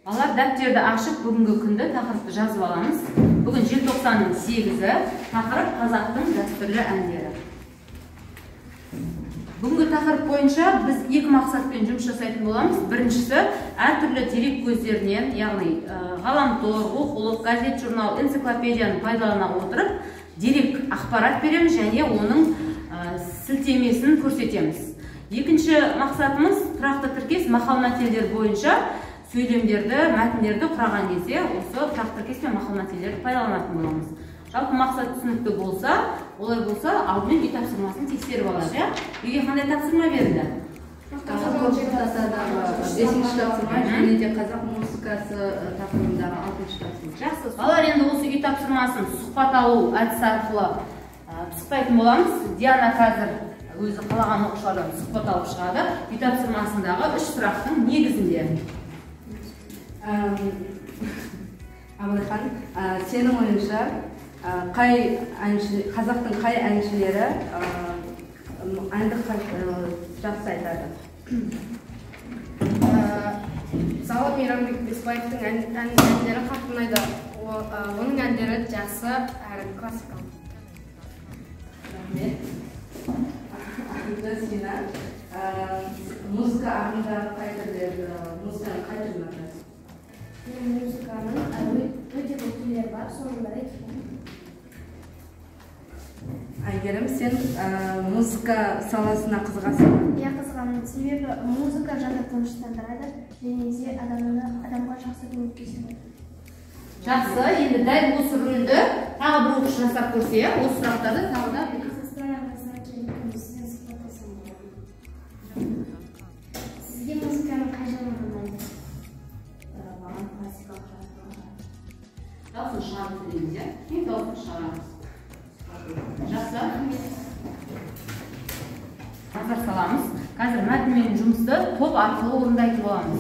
Балалар, дәптерді ашып, бүгінгі күнді тақырыпты жазып аламыз. Бүгін желтоқсанның 8-і, тақырып қазақтың дәстүрлі әндері. Бүгінгі тақырып бойынша біз екі мақсатпен жұмыс жасайтын боламыз. Біріншісі, әртүрлі дерек көздерінен, яғни ғаламтор, оқулық, газет, журнал, энциклопедияны пайдалана отырып, дерек ақпарат береміз және оның сілтемесін көрсетеміз. Екінші мақсатымыз тұрақты тіркес мақал-мәтелдер бойынша сөйлемдерді, мәтіндерді құраған кезде осы тұрақты тіркес пен мақал-мәтелдерді пайдаланатын боламыз. Жалпы мақсат түсінікті болса, олай болса, алдымен үй тапсырмасын тексеріп алады. Үйге қандай тапсырма берілді? Бесінші тапсырма және де қазақ музыкасы тақырыбындағы 6-шы тапсырма. Жақсы. Балалар, енді осы үй тапсырмасын сұхбат алу әдісі арқылы пысықтайтын боламыз. Диана қазір өзі қалаған оқушылардан сұхбат алып шығады. Үй тапсырмасындағы 3 сұрақтың негізінде. Абылайхан, сенің ойыңша қазақтың қай әншілері әнді жақсы айтады? Мысалы, Мейрамбек Бесбаевтың әндері қатты ұнайды. Оның әндері жақсы әрі классикалық. Рахмет. Музыка ағымдағы қай түрлері, музыканың қай түрін ұнатасыз? Музыканың өте көп түрлері бар, соның бірі хип-хоп. Әйгерім, сен музыка саласына қызығасың ба? Иә, қызығамын. Себебі музыка жаны тыныштандырады және де адамға жақсы көмектеседі. Жақсы, енді дәл осы рөлді тағы бір оқушы жасап көрсе, осы сұрақтарды тағы да Сізге музыканың қай жағынан ұнайды? маған классикалық жағынан. Дауысын шығарып сөйлейміз, иә? Мен дауысын шығарамыз. Жақсы. Назар саламыз. Қазір мәтінмен жұмысты топ арқылы орындайтын боламыз.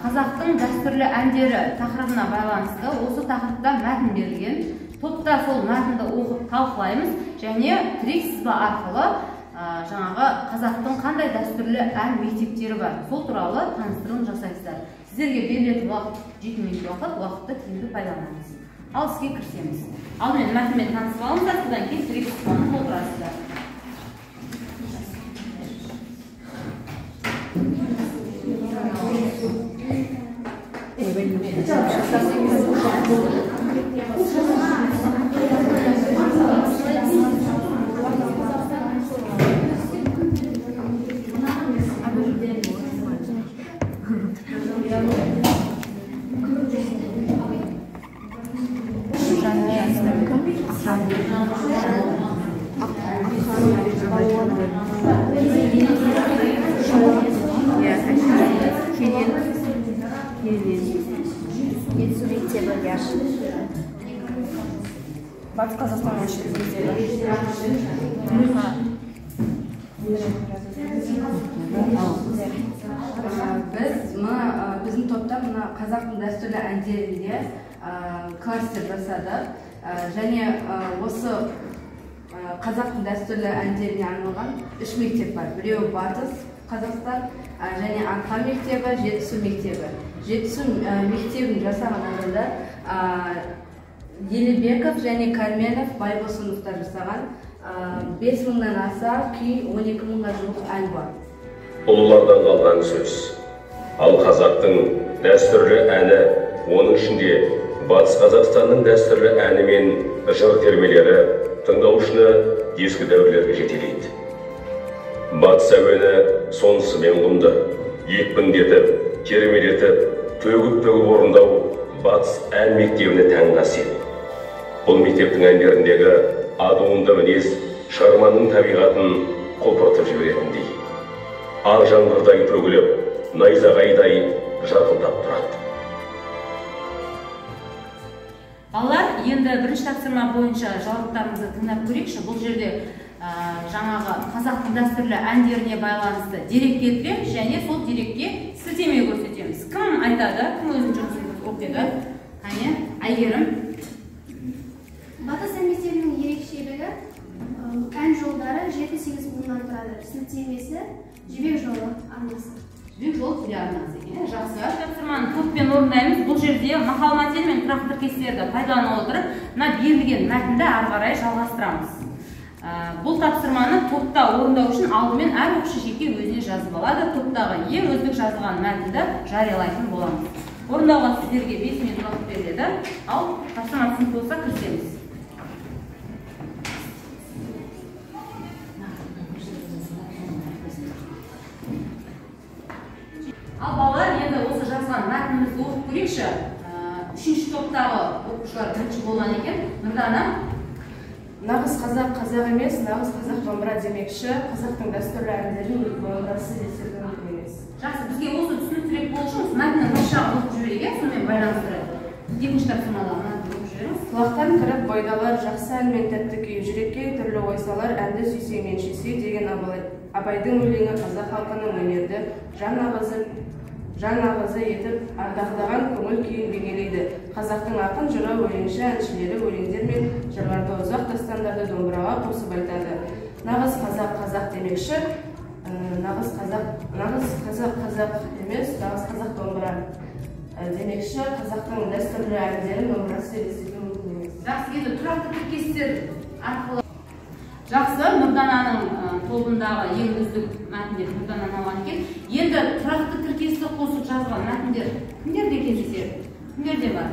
Қазақтың дәстүрлі әндері тақырыбына байланысты осы тақырыпта мәтін берілген. Топта сол мәтінді оқып талқылаймыз және тірек сызба арқылы жаңағы қазақтың қандай дәстүрлі ән мектептері бар, сол туралы таныстырым жасайсыздар. Сіздерге берілетін уақыт 7 минут уақытты тиімді пайдаланамыз. Ал іске кірісеміз. Алдымен мәтінмен танысып алыңыздар, содан кейін тірек сызбаны толтырасыздар. Батыс Қазақстан әншілері. Біздің топта қазақтың дәстүрлі әндерінде кластер жасадық. Және осы қазақтың дәстүрлі әндеріне арналған 3 мектеп бар. Біреуі Батыс Қазақстан және Арқа мектебі, Жетісу мектебі. Жетісу мектебін жасаған адамдар Елебеков және Карменов Байбосыновтар жасаған 5 мыңнан аса күй, 12 мыңға жуық ән бар. Ұлылардан қалған сөз. Ал қазақтың дәстүрлі әні, оның ішінде Батыс Қазақстанның дәстүрлі әні мен жыр термелері тыңдаушыны ескі дәуірлерге жетелейді. Батыс әуені сонысымен құнды, екпіндетіп, термелетіп, төгіп орындау Батыс ән мектебіне тән қасиет. Бұл мектептің әндеріндегі адуынды мінез шығарманың табиғатын құлпыртып жіберетіндей. Ақ жаңбырдай төгіліп, найзағайдай жарқылдап тұрады. Балалар, енді бірінші тапсырма бойынша жауаптарыңызды тыңдап көрейікші. Бұл жерде жаңағы қазақтың дәстүрлі әндеріне байланысты дерек келтіреміз және сол дерекке сілтеме көрсетеміз. Кім айтады? Кім өзінің жұмысын оқиды? Қане, Әйгерім. Батыс ән мектебінің ерекшелігі ән жолдары 7-8 буыннан тұрады. Сілтемесі жібек жолы арнасы. Жібек жол телеарнасы екен. Жақсы. Тапсырманы топпен орындаймыз. Бұл жерде мақал мәтел мен тұрақты тіркестерді пайдалана отырып, мына берілген мәтінді ары қарай жалғастырамыз. Бұл тапсырманы топта орындау үшін алдымен әр оқушы жеке өзіне жазып алады. Топтағы ең үздік жазылған мәтінді жариялайтын боламыз. Орындауға сіздерге 5 минут уақыт беріледі. Ал тапсырма түсінікті болса кірісеміз. Ал балалар, енді осы жазған мәтінімізді оқып көрейікші. 3-ші топтағы оқушылар бірінші болған екен. Нұрдана. Нағыз қазақ қазақ емес, нағыз қазақ домбыра демекші, қазақтың дәстүрлі әндерін домбырасы десек мүмкін емес. Жақсы, бізге осы түсініктірек болу үшін мәтіннің бірінші оқып жіберейік, сонымен байланыстырып. Екінші тапсырмадағы мәтінді оқып жібереміз. Құлақтан кіріп бойдалар, жақсы ән мен тәтті күй, жүрекке түрлі ой салар, әнді сүйсей мен сүйсей деген Абайдың өлеңі қазақ халқының өнерді жан ағызы етіп ардақтаған көңіл күйін бейнелейді. Қазақтың ақын, жырау, өлеңші, әншілері өлеңдер мен жырларды ұзақ дастандарды домбыраға қосып айтады. Нағыз қазақ қазақ демекші, нағыз қазақ емес, нағыз қазақ домбыра демекші, қазақтың дәстүрлі әндерін домбырасы елестету мүмкін емес. Жақсы, енді тұрақты тіркестер арқылы. Жақсы, Нұрдананың тобындағы ең үздік мәтіндер Нұрдананы алған екен. Енді тұрақты тіркесті қосып жазған мәтіндер кімдерде кездеседі? Кімдерде бар?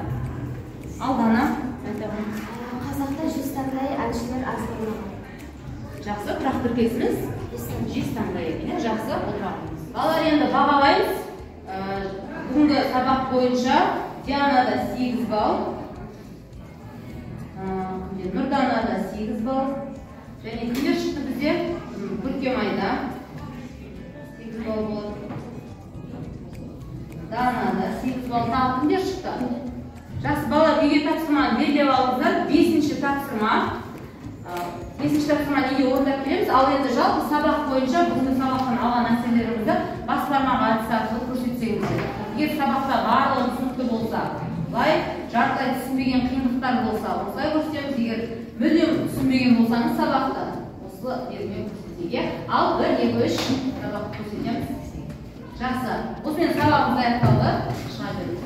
Алдана. Қазақта жезтаңдай әншілер аз болмаған. Жақсы, тұрақты тіркесіміз жезтаңдай екен. Жақсы, отырамыз. Балалар, енді бағалаймыз. Бүгінгі сабақ бойынша Дианада 8 балл, Нұрданада 8 балл. Және кімдер шықты бізде? Көркемайда 8 балл болады. Данада 8 балл. Тағы кімдер шықты? Жақсы, балалар, үйге тапсырманы белгілеп алыңыздар. 5-ші тапсырма. 5-ші тапсырма неге орындап келеміз? Ал енді жалпы сабақ бойынша бүгінгі сабақтан алған нәрселерімізді басқармаға әдіс арқылы көрсетсеңіздер. Егер сабақта барлығы түсінікті болса, былай жартылай түсінбеген қиындықтар болса, осылай көрсетеміз. Егер мүлдем түсінбеген болсаңыз сабақты осы бермеу көрсетеге. Ал 1-2-3 сабақты көрсетеміз. Жақсы. Осымен сабағымыз аяқталды. Шыға беріңіз.